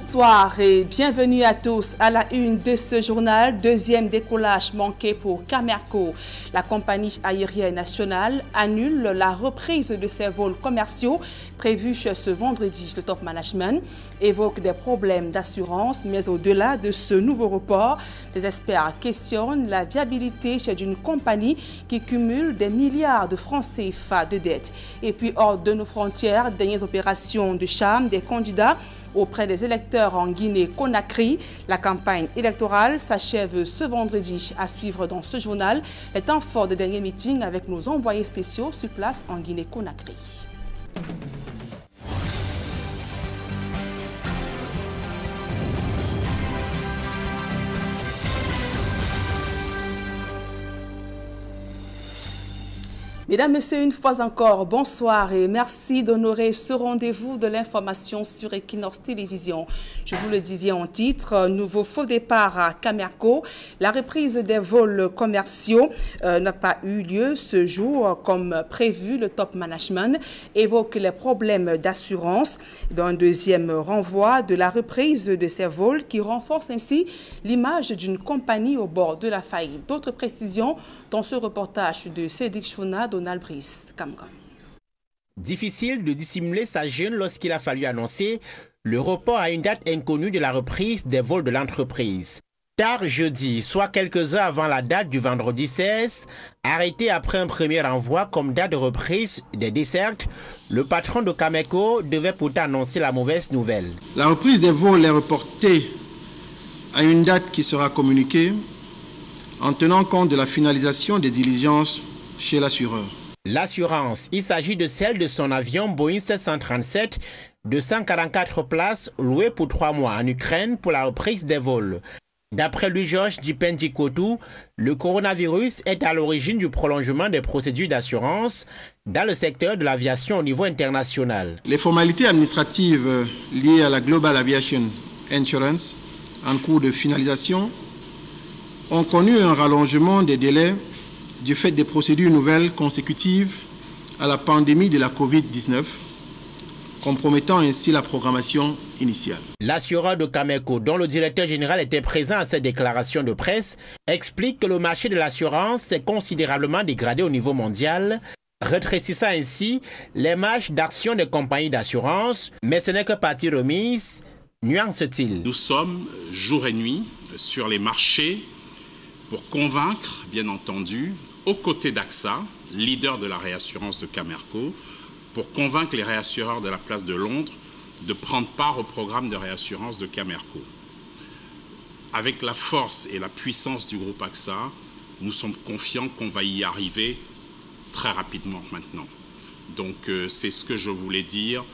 Bonsoir et bienvenue à tous à la une de ce journal. Deuxième décollage manqué pour Camerco. La compagnie aérienne nationale annule la reprise de ses vols commerciaux prévus ce vendredi. Le top management évoque des problèmes d'assurance, mais au-delà de ce nouveau report, des experts questionnent la viabilité d'une compagnie qui cumule des milliards de francs CFA de dettes. Et puis hors de nos frontières, dernières opérations de charme des candidats auprès des électeurs en Guinée-Conakry. La campagne électorale s'achève ce vendredi. À suivre dans ce journal les temps forts des derniers meetings avec nos envoyés spéciaux sur place en Guinée-Conakry. Mesdames, Messieurs, une fois encore, bonsoir et merci d'honorer ce rendez-vous de l'information sur Equinox Télévision. Je vous le disais en titre, nouveau faux départ à Camerco. La reprise des vols commerciaux n'a pas eu lieu ce jour comme prévu. Le top management évoque les problèmes d'assurance d'un deuxième renvoi de la reprise de ces vols qui renforce ainsi l'image d'une compagnie au bord de la faillite. D'autres précisions dans ce reportage de Cédric Chouna, Donald Brice, Camgam. Difficile de dissimuler sa gêne lorsqu'il a fallu annoncer le report à une date inconnue de la reprise des vols de l'entreprise. Tard jeudi, soit quelques heures avant la date du vendredi 16, arrêté après un premier envoi comme date de reprise des dessertes, le patron de Camerco devait pourtant annoncer la mauvaise nouvelle. La reprise des vols est reportée à une date qui sera communiquée en tenant compte de la finalisation des diligences chez l'assureur. L'assurance, il s'agit de celle de son avion Boeing 737 de 144 places loué pour 3 mois en Ukraine pour la reprise des vols. D'après Louis-Georges Dipendikotou, le coronavirus est à l'origine du prolongement des procédures d'assurance dans le secteur de l'aviation au niveau international. Les formalités administratives liées à la Global Aviation Insurance en cours de finalisation ont connu un rallongement des délais du fait des procédures nouvelles consécutives à la pandémie de la Covid-19, compromettant ainsi la programmation initiale. L'assureur de Camerco, dont le directeur général était présent à cette déclaration de presse, explique que le marché de l'assurance s'est considérablement dégradé au niveau mondial, rétrécissant ainsi les marges d'action des compagnies d'assurance, mais ce n'est que partie remise, nuance-t-il. Nous sommes jour et nuit sur les marchés pour convaincre, bien entendu, aux côtés d'AXA, leader de la réassurance de Camerco, pour convaincre les réassureurs de la place de Londres de prendre part au programme de réassurance de Camerco. Avec la force et la puissance du groupe AXA, nous sommes confiants qu'on va y arriver très rapidement maintenant. Donc c'est ce que je voulais dire,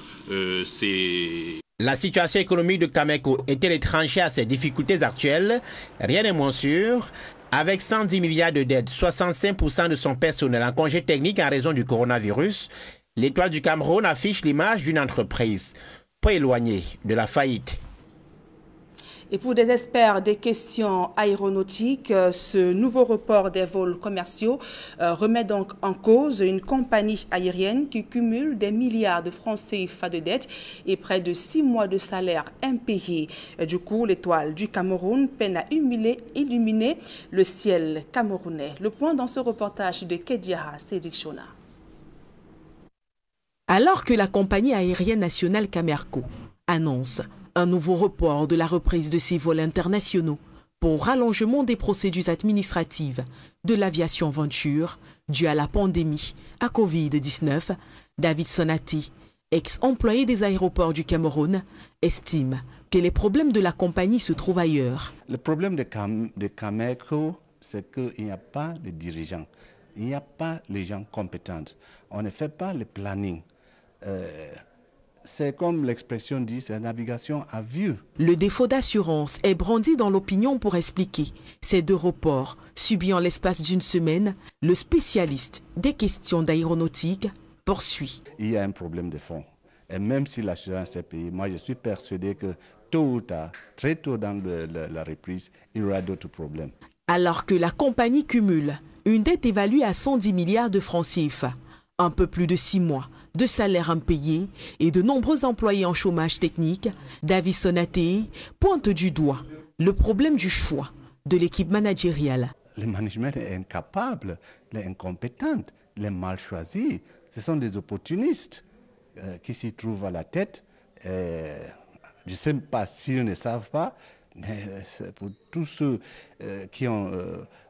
La situation économique de Camerco est-elle étrangère à ces difficultés actuelles? Rien n'est moins sûr. Avec 110 milliards de dettes, 65% de son personnel en congé technique en raison du coronavirus, l'Étoile du Cameroun affiche l'image d'une entreprise pas éloignée de la faillite. Et pour des experts des questions aéronautiques, ce nouveau report des vols commerciaux remet donc en cause une compagnie aérienne qui cumule des milliards de francs CFA de dettes et près de 6 mois de salaire impayés. Du coup, l'Étoile du Cameroun peine à illuminer le ciel camerounais. Le point dans ce reportage de Kediara Cédric Chouna. Alors que la compagnie aérienne nationale Camerco annonce un nouveau report de la reprise de ses vols internationaux pour rallongement des procédures administratives de l'aviation Venture due à la pandémie à Covid-19, David Sonati, ex-employé des aéroports du Cameroun, estime que les problèmes de la compagnie se trouvent ailleurs. Le problème de Camerco, c'est qu'il n'y a pas de dirigeants, il n'y a pas les gens compétents, on ne fait pas le planning. C'est comme l'expression dit, c'est la navigation à vue. Le défaut d'assurance est brandi dans l'opinion pour expliquer ces deux reports subis en l'espace d'une semaine. Le spécialiste des questions d'aéronautique poursuit. Il y a un problème de fond. Et même si l'assurance est payée, moi je suis persuadé que tôt ou tard, très tôt dans la reprise, il y aura d'autres problèmes. Alors que la compagnie cumule une dette évaluée à 110 milliards de francs CFA, un peu plus de 6 mois de salaires impayés et de nombreux employés en chômage technique, David Sonaté pointe du doigt le problème du choix de l'équipe managériale. Le management est incapable, est incompétent, est mal choisi. Ce sont des opportunistes qui s'y trouvent à la tête. Je ne sais pas s'ils ne savent pas, mais pour tous ceux qui ont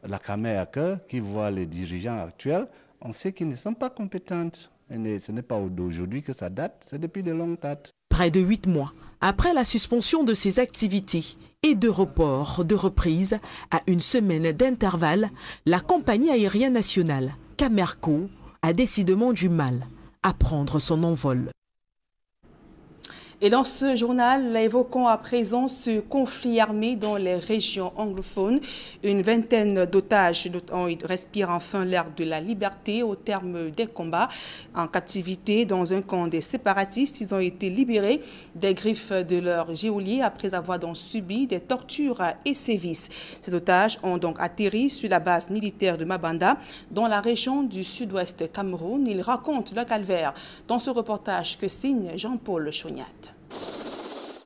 la caméra à cœur, qui voient les dirigeants actuels, on sait qu'ils ne sont pas compétents. Et ce n'est pas d'aujourd'hui que ça date, c'est depuis de longues dates. Près de 8 mois après la suspension de ses activités et de report de reprise à une semaine d'intervalle, la compagnie aérienne nationale, Camerco, a décidément du mal à prendre son envol. Et dans ce journal, évoquons à présent ce conflit armé dans les régions anglophones. Une vingtaine d'otages respirent enfin l'air de la liberté au terme des combats. En captivité dans un camp des séparatistes, ils ont été libérés des griffes de leurs geôliers après avoir donc subi des tortures et sévices. Ces otages ont donc atterri sur la base militaire de Mabanda, dans la région du sud-ouest Cameroun. Ils racontent leur calvaire dans ce reportage que signe Jean-Paul Chognat.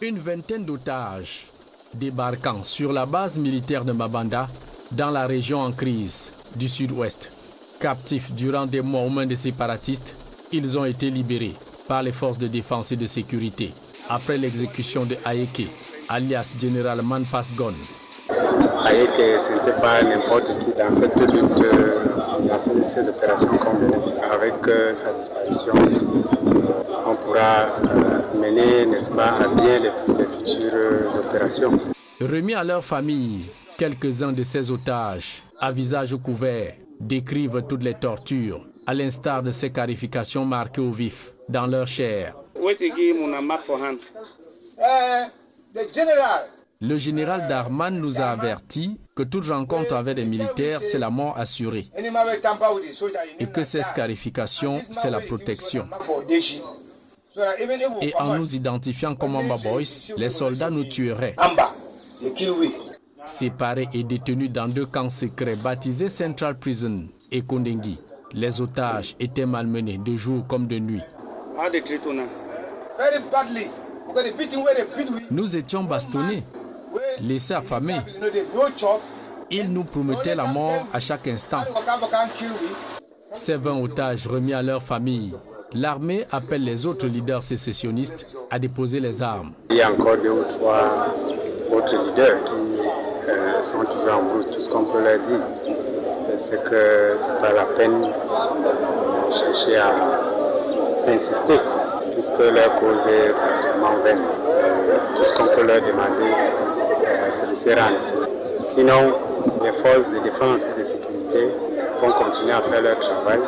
Une vingtaine d'otages débarquant sur la base militaire de Mabanda dans la région en crise du sud-ouest. Captifs durant des mois aux mains des séparatistes, ils ont été libérés par les forces de défense et de sécurité après l'exécution de Ayeke, alias Général Manpas-Gon. Ayeke, ce n'était pas n'importe qui dans cette lutte, dans ces opérations qu'on menait. Avec sa disparition, on pourra mener, n'est-ce pas, à bien les futures opérations. Remis à leur famille, quelques-uns de ces otages, à visage couvert, décrivent toutes les tortures, à l'instar de ces scarifications marquées au vif dans leur chair. Le général Darman nous a averti que toute rencontre avec des militaires, c'est la mort assurée. Et que ces scarifications, c'est la protection. Et en nous identifiant comme Amba Boys, les soldats nous tueraient. Séparés et détenus dans 2 camps secrets baptisés Central Prison et Kondengi, les otages étaient malmenés de jour comme de nuit. Nous étions bastonnés, laissés affamés. Ils nous promettaient la mort à chaque instant. Ces 20 otages remis à leur famille, l'armée appelle les autres leaders sécessionnistes à déposer les armes. Il y a encore 2 ou 3 autres leaders qui sont toujours en brousse. Tout ce qu'on peut leur dire, c'est que ce n'est pas la peine de chercher à insister, puisque leur cause est pratiquement vaine. Tout ce qu'on peut leur demander, c'est de se rendre ici. Sinon, les forces de défense et de sécurité vont continuer à faire leur travail.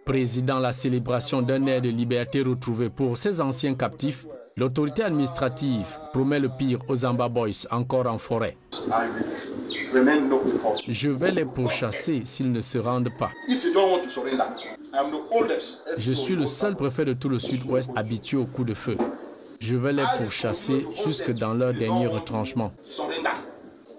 Président la célébration d'un air de liberté retrouvé pour ces anciens captifs, l'autorité administrative promet le pire aux Amba Boys encore en forêt. Je vais les pourchasser s'ils ne se rendent pas. Je suis le seul préfet de tout le sud-ouest habitué au coup de feu. Je vais les pourchasser jusque dans leur dernier retranchement.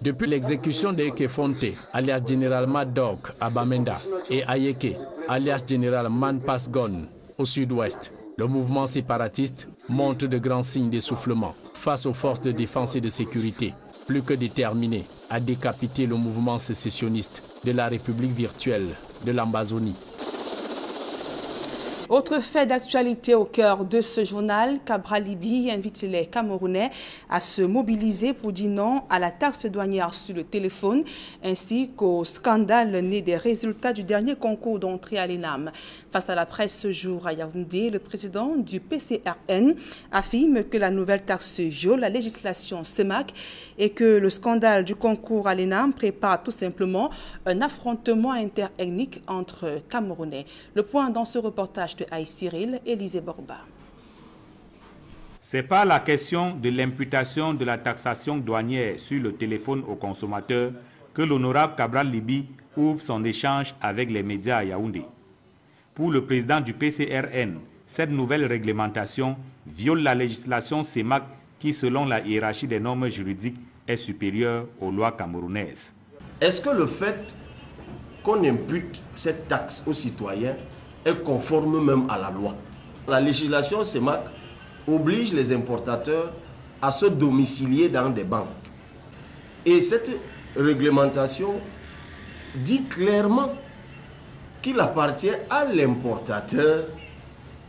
Depuis l'exécution d'Eke Fonte, alias Général Mad Dog à Bamenda, et Ayeke, alias Général Manpas-Gon au sud-ouest, le mouvement séparatiste montre de grands signes d'essoufflement face aux forces de défense et de sécurité, plus que déterminées à décapiter le mouvement sécessionniste de la République virtuelle de l'Ambazonie. Autre fait d'actualité au cœur de ce journal, Cabral Libye invite les Camerounais à se mobiliser pour dire non à la taxe douanière sur le téléphone ainsi qu'au scandale né des résultats du dernier concours d'entrée à l'ENAM. Face à la presse ce jour à Yaoundé, le président du PCRN affirme que la nouvelle taxe viole la législation CEMAC et que le scandale du concours à l'ENAM prépare tout simplement un affrontement interethnique entre Camerounais. Le point dans ce reportage de Aïe Cyril, Élisée Borba. C'est pas la question de l'imputation de la taxation douanière sur le téléphone aux consommateurs que l'honorable Cabral Libye ouvre son échange avec les médias à Yaoundé. Pour le président du PCRN, cette nouvelle réglementation viole la législation CEMAC qui, selon la hiérarchie des normes juridiques, est supérieure aux lois camerounaises. Est-ce que le fait qu'on impute cette taxe aux citoyens est conforme même à la loi? La législation CEMAC oblige les importateurs à se domicilier dans des banques. Et cette réglementation dit clairement qu'il appartient à l'importateur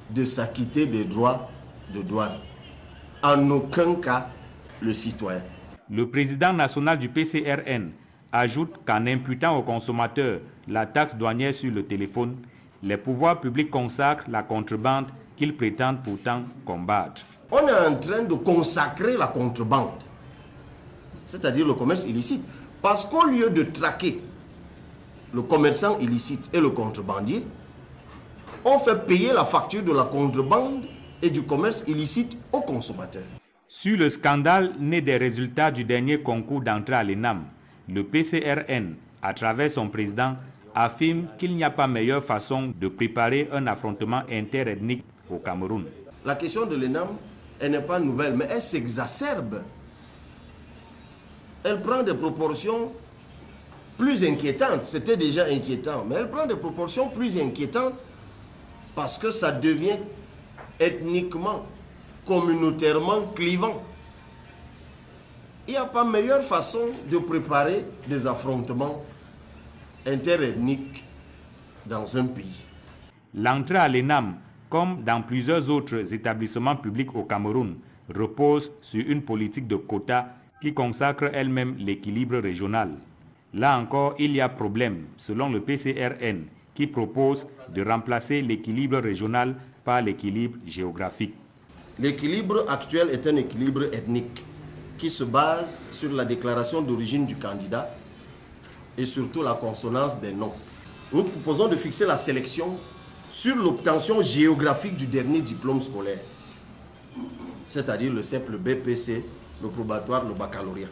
de s'acquitter des droits de douane. En aucun cas le citoyen. Le président national du PCRN ajoute qu'en imputant aux consommateurs la taxe douanière sur le téléphone, les pouvoirs publics consacrent la contrebande qu'ils prétendent pourtant combattre. On est en train de consacrer la contrebande, c'est-à-dire le commerce illicite, parce qu'au lieu de traquer le commerçant illicite et le contrebandier, on fait payer la facture de la contrebande et du commerce illicite aux consommateurs. Sur le scandale né des résultats du dernier concours d'entrée à l'ENAM, le PCRN, à travers son président, affirme qu'il n'y a pas meilleure façon de préparer un affrontement interethnique au Cameroun. La question de l'ENAM, elle n'est pas nouvelle, mais elle s'exacerbe. Elle prend des proportions plus inquiétantes. C'était déjà inquiétant, mais elle prend des proportions plus inquiétantes parce que ça devient ethniquement, communautairement clivant. Il n'y a pas meilleure façon de préparer des affrontements interethniques dans un pays. L'entrée à l'ENAM, comme dans plusieurs autres établissements publics au Cameroun, repose sur une politique de quotas qui consacre elle-même l'équilibre régional. Là encore, il y a problème, selon le PCRN, qui propose de remplacer l'équilibre régional par l'équilibre géographique. L'équilibre actuel est un équilibre ethnique qui se base sur la déclaration d'origine du candidat et surtout la consonance des noms. Nous proposons de fixer la sélection sur l'obtention géographique du dernier diplôme scolaire, c'est-à-dire le simple BPC, le probatoire, le baccalauréat.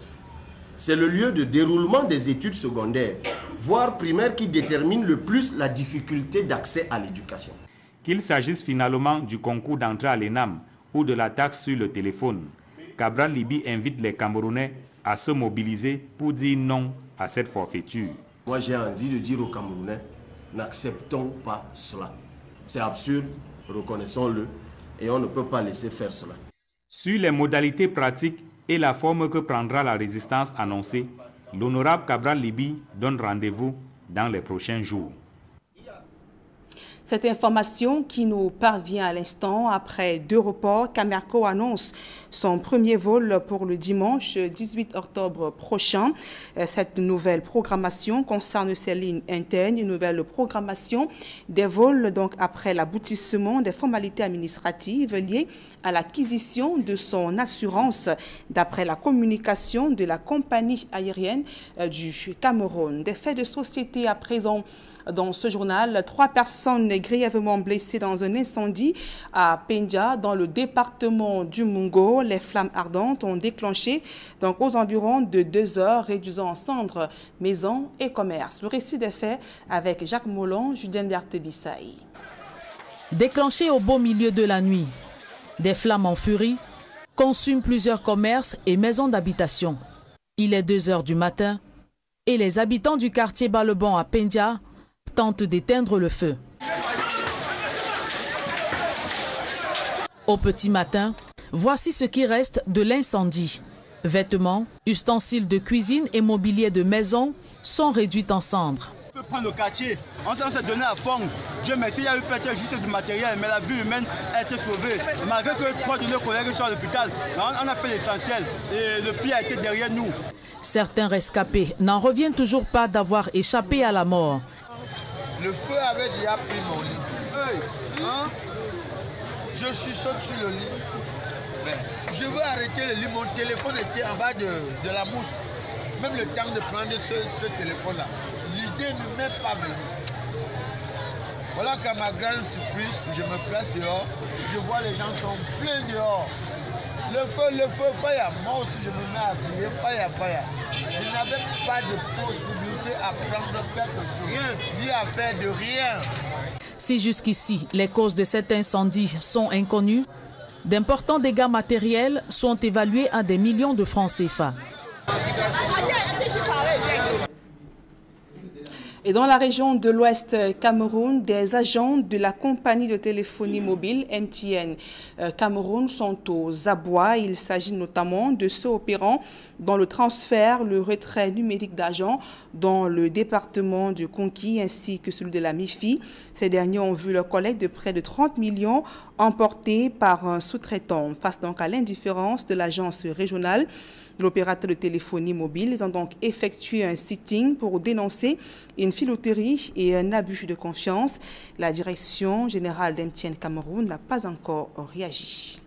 C'est le lieu de déroulement des études secondaires, voire primaires, qui détermine le plus la difficulté d'accès à l'éducation. Qu'il s'agisse finalement du concours d'entrée à l'ENAM ou de la taxe sur le téléphone, Cabral Liby invite les Camerounais à se mobiliser pour dire non à cette forfaiture. Moi, j'ai envie de dire aux Camerounais, n'acceptons pas cela. C'est absurde, reconnaissons-le, et on ne peut pas laisser faire cela. Sur les modalités pratiques et la forme que prendra la résistance annoncée, l'honorable Cabral Liby donne rendez-vous dans les prochains jours. Cette information qui nous parvient à l'instant après 2 reports, Camerco annonce son premier vol pour le dimanche 18 octobre prochain. Cette nouvelle programmation concerne ces lignes internes, une nouvelle programmation des vols donc après l'aboutissement des formalités administratives liées à l'acquisition de son assurance d'après la communication de la compagnie aérienne du Cameroun. Des faits de société à présent. Dans ce journal, 3 personnes grièvement blessées dans un incendie à Pendia, dans le département du Mungo. Les flammes ardentes ont déclenché donc aux environs de 2 heures, réduisant en cendres maisons et commerces. Le récit des faits avec Jacques Molon, Julien Berthe-Bissaï. Déclenché au beau milieu de la nuit, des flammes en furie consument plusieurs commerces et maisons d'habitation. Il est 2 heures du matin et les habitants du quartier Balebon à Pendia tentent d'éteindre le feu. Au petit matin, voici ce qui reste de l'incendie. Vêtements, ustensiles de cuisine et mobilier de maison sont réduits en cendres. On peut prendre le quartier, on s'est donné à fond. Dieu merci, il y a eu peut-être juste du matériel, mais la vie humaine a été sauvée. Malgré que 3 de nos collègues sont à l'hôpital, on a fait l'essentiel et le pire a été derrière nous. Certains rescapés n'en reviennent toujours pas d'avoir échappé à la mort. Le feu avait déjà pris mon lit. Hey, hein? Je suis sauté sur le lit. Mais je veux arrêter le lit. Mon téléphone était en bas de la mousse. Même le temps de prendre ce téléphone-là. L'idée ne m'est pas venue. Voilà qu'à ma grande surprise, je me place dehors. Je vois les gens sont pleins dehors. Le feu, faya. Moi aussi, je me mets à crier, faya. Je n'avais pas de possibilité à prendre quelque chose, ni à faire de rien. Si jusqu'ici, les causes de cet incendie sont inconnues, d'importants dégâts matériels sont évalués à des millions de francs CFA. Et dans la région de l'Ouest Cameroun, des agents de la compagnie de téléphonie mobile MTN Cameroun sont aux abois. Il s'agit notamment de ceux opérant dans le transfert, le retrait numérique d'agents dans le département du Konki ainsi que celui de la MIFI. Ces derniers ont vu leur collecte de près de 30 millions emportés par un sous-traitant. Face donc à l'indifférence de l'agence régionale de l'opérateur de téléphonie mobile, ils ont donc effectué un sitting pour dénoncer une filouterie et un abus de confiance. La direction générale d'MTN Cameroun n'a pas encore réagi.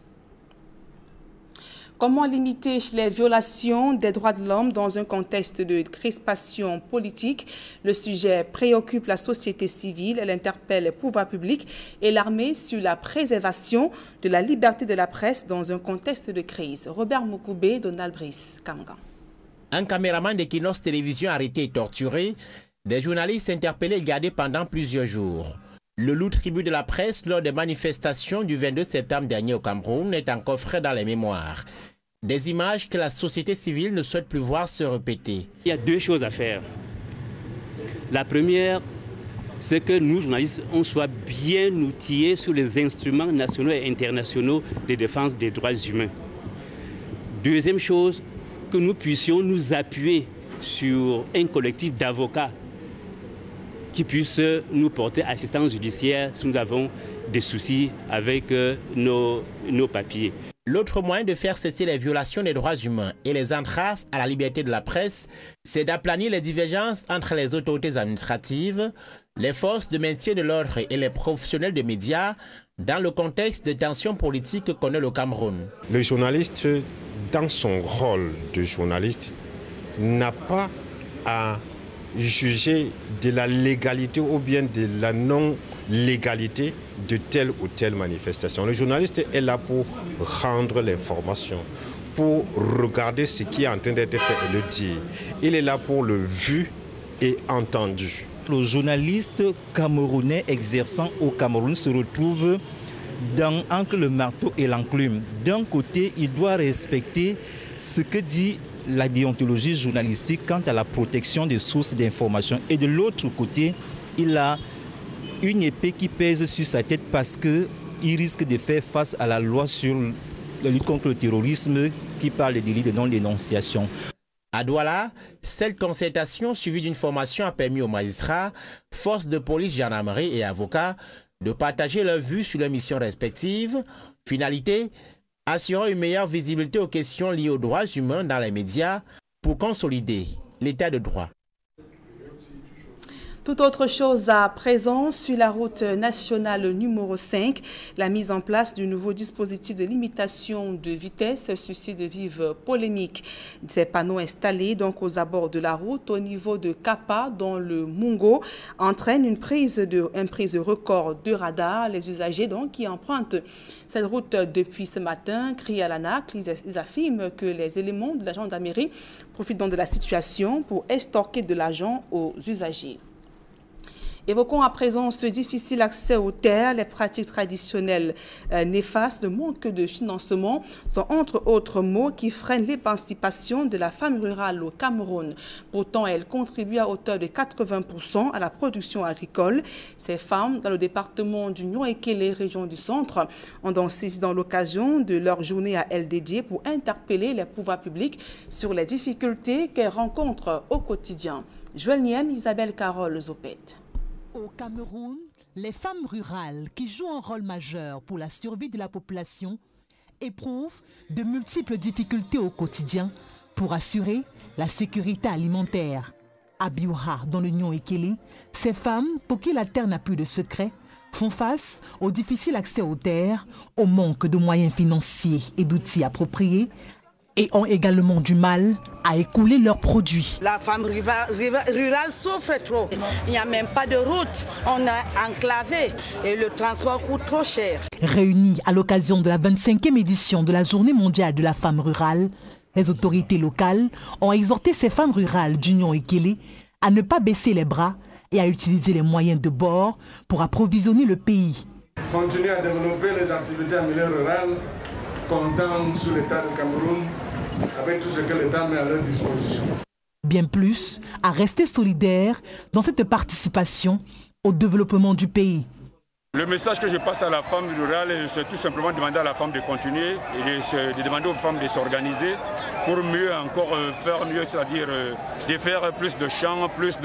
Comment limiter les violations des droits de l'homme dans un contexte de crispation politique? Le sujet préoccupe la société civile. Elle interpelle les pouvoirs publics et l'armée sur la préservation de la liberté de la presse dans un contexte de crise. Robert Moukoubé, Donald Brice, Kangan. Un caméraman d'Equinox Télévision arrêté et torturé, des journalistes interpellés et gardés pendant plusieurs jours. Le loup tribut de la presse lors des manifestations du 22 septembre dernier au Cameroun est encore frais dans les mémoires. Des images que la société civile ne souhaite plus voir se répéter. Il y a deux choses à faire. La première, c'est que nous, journalistes, on soit bien outillés sur les instruments nationaux et internationaux de défense des droits humains. Deuxième chose, que nous puissions nous appuyer sur un collectif d'avocats qui puisse nous porter assistance judiciaire si nous avons des soucis avec nos papiers. L'autre moyen de faire cesser les violations des droits humains et les entraves à la liberté de la presse, c'est d'aplanir les divergences entre les autorités administratives, les forces de maintien de l'ordre et les professionnels des médias dans le contexte de tensions politiques que connaît le Cameroun. Le journaliste, dans son rôle de journaliste, n'a pas à juger de la légalité ou bien de la non-légalité de telle ou telle manifestation. Le journaliste est là pour rendre l'information, pour regarder ce qui est en train d'être fait et le dire. Il est là pour le vu et entendu. Le journaliste camerounais exerçant au Cameroun se retrouve entre le marteau et l'enclume. D'un côté, il doit respecter ce que dit la déontologie journalistique quant à la protection des sources d'information. Et de l'autre côté, il a une épée qui pèse sur sa tête parce qu'il risque de faire face à la loi sur la lutte contre le terrorisme qui parle des délits de non-dénonciation. À Douala, cette concertation suivie d'une formation a permis aux magistrats, forces de police, gendarmerie et avocats de partager leurs vues sur leurs missions respectives. Finalité, assurant une meilleure visibilité aux questions liées aux droits humains dans les médias pour consolider l'état de droit. Tout autre chose à présent, sur la route nationale numéro 5, la mise en place du nouveau dispositif de limitation de vitesse suscite de vives polémiques. Ces panneaux installés donc aux abords de la route au niveau de Kapa dans le Mungo entraînent une prise record de radar. Les usagers donc qui empruntent cette route depuis ce matin crient à l'ANAC. Ils affirment que les éléments de la gendarmerie profitent donc de la situation pour extorquer de l'argent aux usagers. Évoquons à présent ce difficile accès aux terres, les pratiques traditionnelles néfastes, le manque de financement sont entre autres mots qui freinent l'émancipation de la femme rurale au Cameroun. Pourtant, elle contribue à hauteur de 80% à la production agricole. Ces femmes, dans le département du Nyon-Ekele, région du centre, ont donc saisi dans l'occasion de leur journée à elle dédiée pour interpeller les pouvoirs publics sur les difficultés qu'elles rencontrent au quotidien. Joël Niem, Isabelle Carole Zopet. Au Cameroun, les femmes rurales qui jouent un rôle majeur pour la survie de la population éprouvent de multiples difficultés au quotidien pour assurer la sécurité alimentaire. À Biouha, dans le Nyon-Ekele, ces femmes, pour qui la terre n'a plus de secret, font face au difficile accès aux terres, au manque de moyens financiers et d'outils appropriés, et ont également du mal à écouler leurs produits. La femme rurale souffre trop. Il n'y a même pas de route. On est enclavé et le transport coûte trop cher. Réunies à l'occasion de la 25e édition de la Journée mondiale de la femme rurale, les autorités locales ont exhorté ces femmes rurales du Nyon-Ekele à ne pas baisser les bras et à utiliser les moyens de bord pour approvisionner le pays. Continuer à développer les activités en milieu rural, comptant sur l'État du Cameroun, avec tout ce que l'État met à leur disposition. Bien plus, à rester solidaire dans cette participation au développement du pays. Le message que je passe à la femme rurale, c'est tout simplement demander à la femme de continuer et de demander aux femmes de s'organiser pour mieux encore faire mieux, c'est-à-dire de faire plus de champs, plus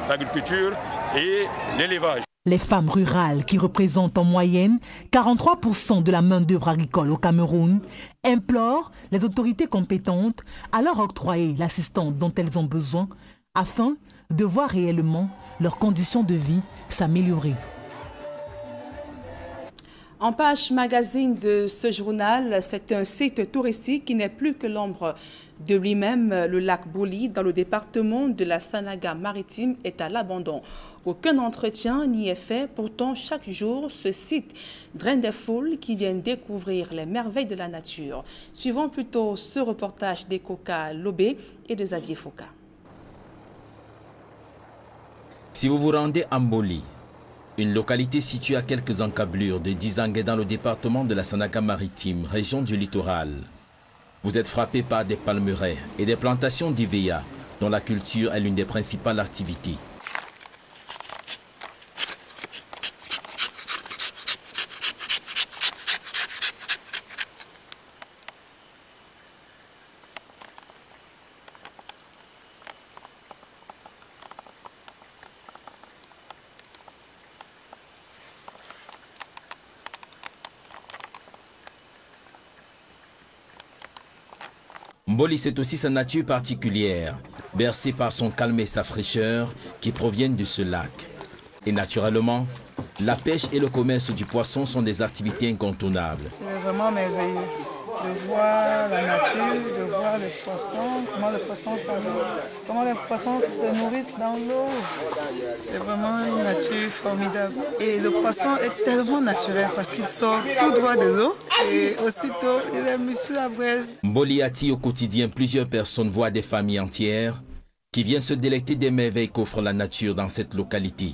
d'agriculture et l'élevage. Les femmes rurales, qui représentent en moyenne 43% de la main-d'œuvre agricole au Cameroun, implorent les autorités compétentes à leur octroyer l'assistance dont elles ont besoin afin de voir réellement leurs conditions de vie s'améliorer. En page magazine de ce journal, c'est un site touristique qui n'est plus que l'ombre de lui-même. Le lac Boli, dans le département de la Sanaga-Maritime, est à l'abandon. Aucun entretien n'y est fait. Pourtant, chaque jour, ce site draine des foules qui viennent découvrir les merveilles de la nature. Suivons plutôt ce reportage d'Ekoka Lobé et de Xavier Foka. Si vous vous rendez à Mboli, une localité située à quelques encablures de Dizangue dans le département de la Sanaga-Maritime, région du littoral, vous êtes frappé par des palmeraies et des plantations d'Ivea, dont la culture est l'une des principales activités. Mboli, c'est aussi sa nature particulière, bercée par son calme et sa fraîcheur qui proviennent de ce lac. Et naturellement, la pêche et le commerce du poisson sont des activités incontournables. C'est vraiment merveilleux de voir la nature, de voir les poissons, comment les poissons s'amusent, comment les poissons se nourrissent dans l'eau. C'est vraiment une nature formidable. Et le poisson est tellement naturel parce qu'il sort tout droit de l'eau et aussitôt il est mis sur la braise. Mboli attire au quotidien plusieurs personnes, voire des familles entières, qui viennent se délecter des merveilles qu'offre la nature dans cette localité.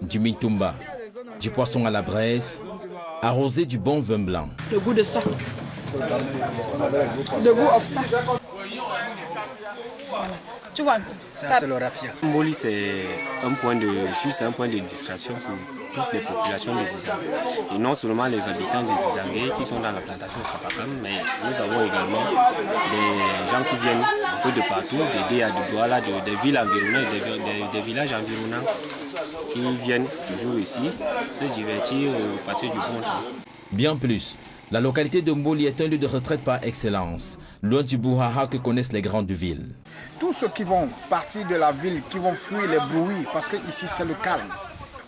Du mintumba, du poisson à la braise, arrosé du bon vin blanc. Le goût de ça. Le goût of ça. Tu vois, ça c'est le raffia. Mboli, c'est un point de distraction pour toutes les populations de Dizangue. Et non seulement les habitants de Dizangue qui sont dans la plantation de Sapakam, mais nous avons également des gens qui viennent un peu de partout, des Déa de Douala, des villes environnantes, des villages environnants, qui viennent toujours ici se divertir, passer du bon temps. Bien plus, la localité de Mboli est un lieu de retraite par excellence, loin du brouhaha que connaissent les grandes villes. Tous ceux qui vont partir de la ville, qui vont fuir les bruits, parce que ici c'est le calme.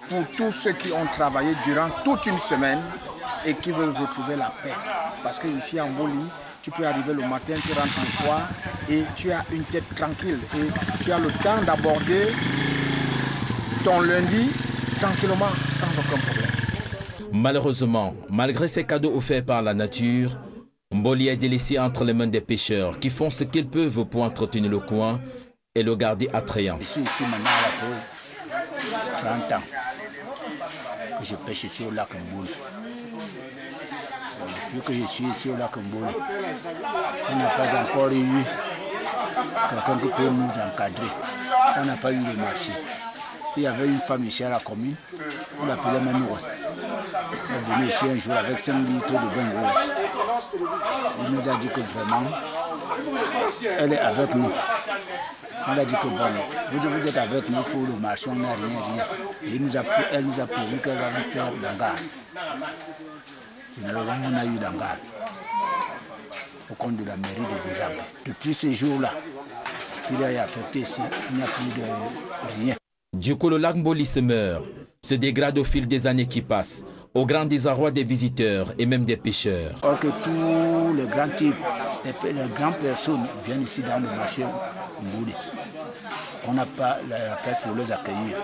Pour tous ceux qui ont travaillé durant toute une semaine et qui veulent retrouver la paix. Parce que ici à Mboli, tu peux arriver le matin, tu rentres le soir et tu as une tête tranquille et tu as le temps d'aborder ton lundi tranquillement sans aucun problème. Malheureusement, malgré ces cadeaux offerts par la nature, Mboli est délaissé entre les mains des pêcheurs qui font ce qu'ils peuvent pour entretenir le coin et le garder attrayant. Je suis ici maintenant à la pause, 30 ans, que je pêche ici au lac Mboli. Depuis que je suis ici au lac Mboli, on n'a pas encore eu quelqu'un qui peut nous encadrer. On n'a pas eu le marché. Il y avait une femme ici à la commune, on l'appelait Manoué. Elle venait ici un jour avec 5 litres de vin rouge. Il nous a dit que vraiment, elle est avec nous. On a dit que bon, vous êtes avec nous, il faut le marché, on n'a rien. Et elle nous a prévu qu'elle va nous faire d'angar. Finalement, on a eu d'angar au compte de la mairie de Dizangue. Depuis ce jour-là, il est affecté ici, il n'y a plus de rien. Du coup, le lac Mboli se meurt, se dégrade au fil des années qui passent, au grand désarroi des visiteurs et même des pêcheurs. Or que tous les grands types, les grandes personnes viennent ici dans le marché Mboli. On n'a pas la place pour les accueillir.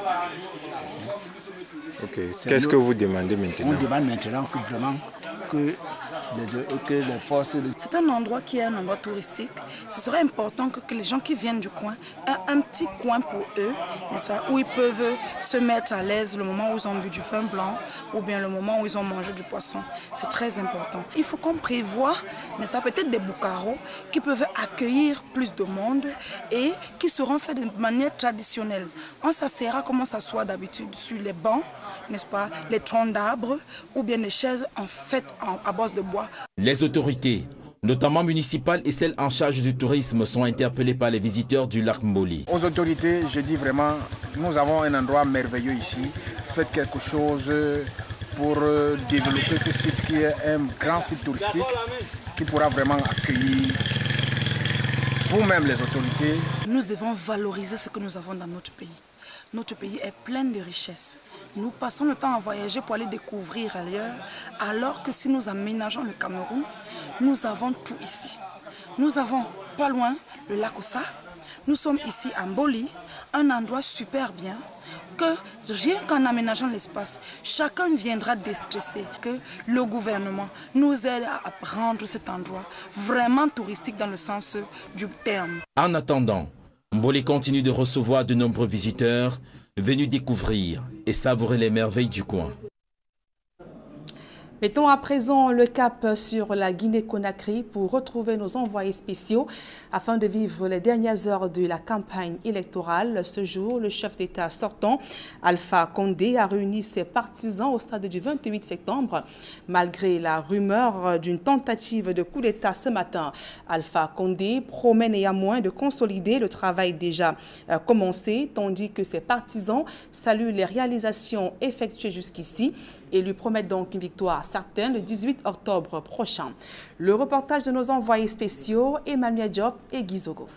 Ok. Qu'est-ce que vous demandez maintenant? On demande maintenant que vraiment que que les forces... C'est un endroit qui est un endroit touristique. Ce serait important que les gens qui viennent du coin aient un petit coin pour eux, n'est-ce pas, où ils peuvent se mettre à l'aise le moment où ils ont bu du vin blanc ou bien le moment où ils ont mangé du poisson. C'est très important. Il faut qu'on prévoie, n'est-ce pas, peut-être des boucaros qui peuvent accueillir plus de monde et qui seront faits de manière traditionnelle. On s'asseyra comme on s'assoit d'habitude sur les bancs, n'est-ce pas, les troncs d'arbres ou bien des chaises en fait à base de bois. Les autorités, notamment municipales et celles en charge du tourisme, sont interpellées par les visiteurs du lac Mboli. Aux autorités, je dis vraiment, nous avons un endroit merveilleux ici. Faites quelque chose pour développer ce site qui est un grand site touristique qui pourra vraiment accueillir vous-même les autorités. Nous devons valoriser ce que nous avons dans notre pays. Notre pays est plein de richesses. Nous passons le temps à voyager pour aller découvrir ailleurs, alors que si nous aménageons le Cameroun, nous avons tout ici. Nous avons pas loin le lac Ossa. Nous sommes ici à Mboli, un endroit super bien, que rien qu'en aménageant l'espace, chacun viendra déstresser, que le gouvernement nous aide à rendre cet endroit vraiment touristique dans le sens du terme. En attendant, Mboli continue de recevoir de nombreux visiteurs venus découvrir et savourer les merveilles du coin. Mettons à présent le cap sur la Guinée-Conakry pour retrouver nos envoyés spéciaux afin de vivre les dernières heures de la campagne électorale. Ce jour, le chef d'État sortant, Alpha Condé, a réuni ses partisans au stade du 28 septembre. Malgré la rumeur d'une tentative de coup d'État ce matin, Alpha Condé promet néanmoins de consolider le travail déjà commencé, tandis que ses partisans saluent les réalisations effectuées jusqu'ici et lui promettent donc une victoire certaine le 18 octobre prochain. Le reportage de nos envoyés spéciaux, Emmanuel Diop et Guy Zogo.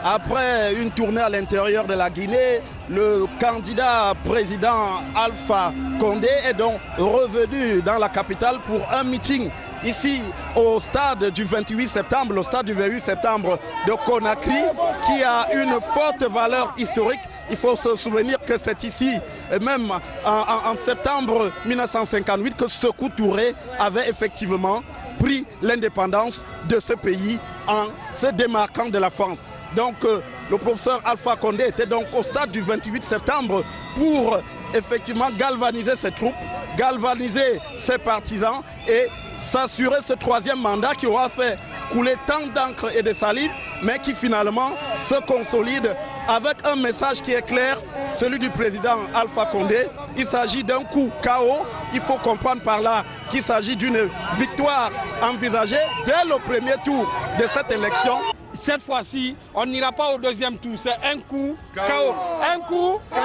Après une tournée à l'intérieur de la Guinée, le candidat président Alpha Condé est donc revenu dans la capitale pour un meeting ici au stade du 28 septembre, le stade du 28 septembre de Conakry, qui a une forte valeur historique. Il faut se souvenir que c'est ici, même en septembre 1958, que Sékou Touré avait effectivement pris l'indépendance de ce pays en se démarquant de la France. Donc le professeur Alpha Condé était donc au stade du 28 septembre pour effectivement galvaniser ses troupes, galvaniser ses partisans et s'assurer ce troisième mandat qui aura fait couler tant d'encre et de salive, mais qui finalement se consolide avec un message qui est clair, celui du président Alpha Condé. Il s'agit d'un coup KO. Il faut comprendre par là qu'il s'agit d'une victoire envisagée dès le premier tour de cette élection. Cette fois-ci, on n'ira pas au deuxième tour, c'est un coup KO. Un coup KO.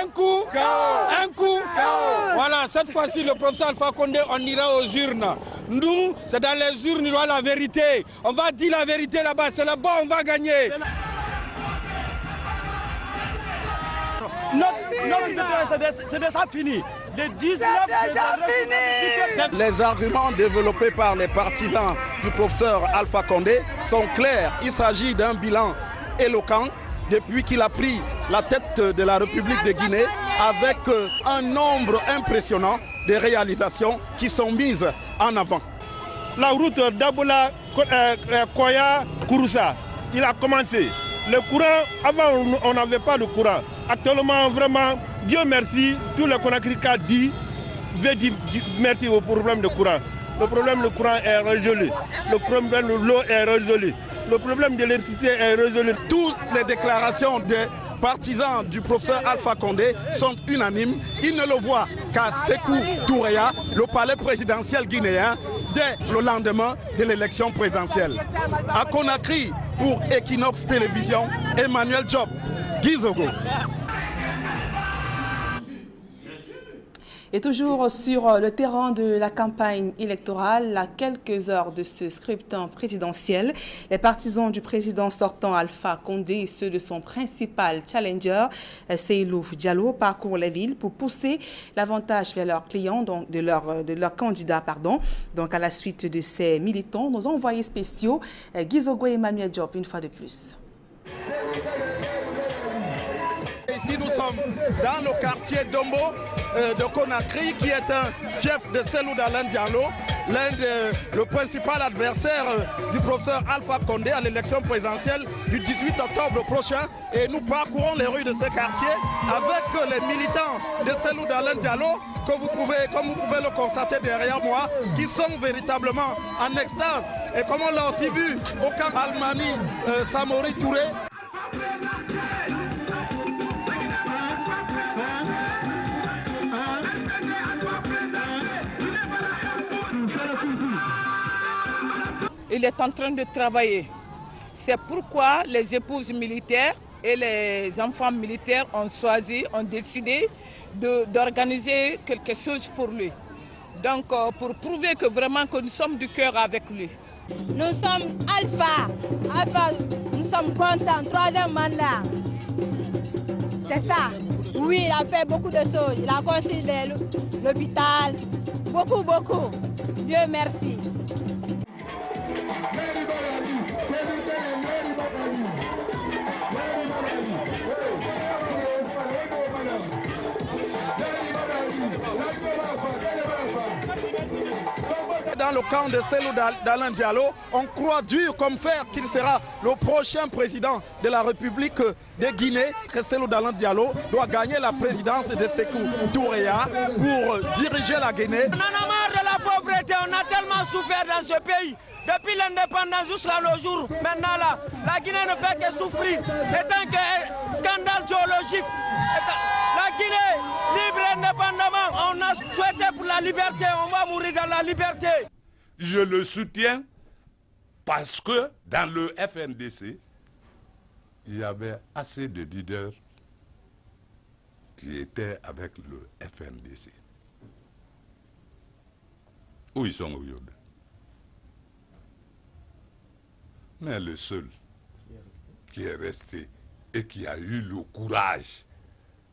Un coup KO. Un coup KO. Voilà, cette fois-ci, le professeur Alpha Condé, on ira aux urnes. Nous, c'est dans les urnes, il y aura la vérité. On va dire la vérité là-bas, c'est là-bas, on va gagner. Notre victoire, c'est déjà fini. Les arguments développés par les partisans du professeur Alpha Condé sont clairs. Il s'agit d'un bilan éloquent depuis qu'il a pris la tête de la République de Guinée avec un nombre impressionnant de réalisations qui sont mises en avant. La route d'Abola, Koya, Kouroussa, il a commencé. Le courant, avant on n'avait pas de courant. Actuellement, vraiment, Dieu merci, tout le Conakry a dit, veut dire merci au problème de courant. Le problème de courant est résolu. Le problème de l'eau est résolu. Le problème de l'électricité est résolu. Toutes les déclarations des partisans du professeur Alpha Condé sont unanimes. Ils ne le voient qu'à Sékou Touré, le palais présidentiel guinéen, dès le lendemain de l'élection présidentielle. À Conakry, pour Equinox Télévision, Emmanuel Diop, Guy Zogo. Et toujours sur le terrain de la campagne électorale, à quelques heures de ce scrutin présidentiel, les partisans du président sortant Alpha Condé et ceux de son principal challenger, Seylou Diallo, parcourent les villes pour pousser l'avantage vers leurs clients, donc de leurs candidats, pardon. Donc à la suite de ces militants, nos envoyés spéciaux, Guy Zogo et Emmanuel Diop, une fois de plus. Ici, nous sommes sommes dans le quartier d'Ombo de Conakry, qui est un fief de Cellou Dalein Diallo, le principal adversaire du professeur Alpha Condé à l'élection présidentielle du 18 octobre prochain. Et nous parcourons les rues de ce quartier avec les militants de Cellou Dalein Diallo, comme vous pouvez le constater derrière moi, qui sont véritablement en extase. Et comme on l'a aussi vu au camp Almami Samori Touré. Il est en train de travailler. C'est pourquoi les épouses militaires et les enfants militaires ont décidé d'organiser quelque chose pour lui. Donc pour prouver que vraiment que nous sommes du cœur avec lui. Nous sommes Alpha, nous sommes contents, 3e mandat. C'est ça. Oui, il a fait beaucoup de choses. Il a construit l'hôpital, beaucoup. Dieu merci. Dans le camp de Cellou Dalein Diallo, on croit dur comme fer qu'il sera le prochain président de la République de Guinée, que Cellou Dalein Diallo doit gagner la présidence de Sékou Touré pour diriger la Guinée. On en a marre de la pauvreté, on a tellement souffert dans ce pays. Depuis l'indépendance jusqu'à nos jours, maintenant là, la Guinée ne fait que souffrir. C'est un scandale géologique. La Guinée, libre et indépendamment, on a souhaité pour la liberté, on va mourir dans la liberté. Je le soutiens parce que dans le FNDC, il y avait assez de leaders qui étaient avec le FNDC. Où ils sont aujourd'hui? Mais le seul qui est resté et qui a eu le courage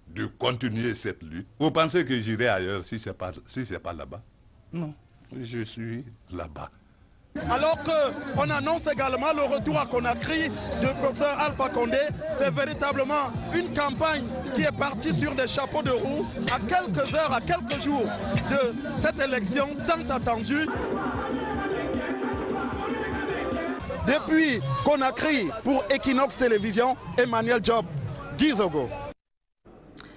de continuer cette lutte. Vous pensez que j'irai ailleurs si ce n'est pas là-bas? Non, je suis là-bas. Alors qu'on annonce également le retour à Conakry du professeur Alpha Condé, c'est véritablement une campagne qui est partie sur des chapeaux de roue à quelques heures, à quelques jours de cette élection tant attendue. Depuis Conakry, pour Equinox Télévision, Emmanuel Job, Gizogo.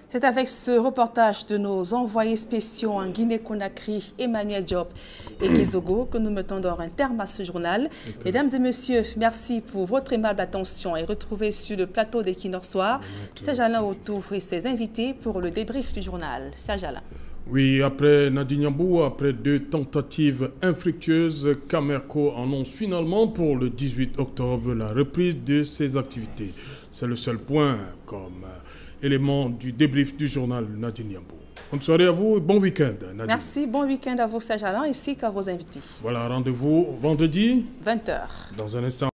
C'est avec ce reportage de nos envoyés spéciaux en Guinée-Conakry, Emmanuel Diop et Gizogo, que nous mettons dans un terme à ce journal. Mesdames et messieurs, merci pour votre aimable attention et retrouvez sur le plateau d'Equinox Soir Serge Alain Autour et ses invités pour le débrief du journal. Serge Alain. Oui, après Nadine Yambou, après 2 tentatives infructueuses, Camerco annonce finalement pour le 18 octobre la reprise de ses activités. C'est le seul point comme élément du débrief du journal Nadine Yambou. Bonne soirée à vous et bon week-end, Nadine. Merci, bon week-end à vous, Serge Alain, ainsi qu'à vos invités. Voilà, rendez-vous vendredi 20h. Dans un instant.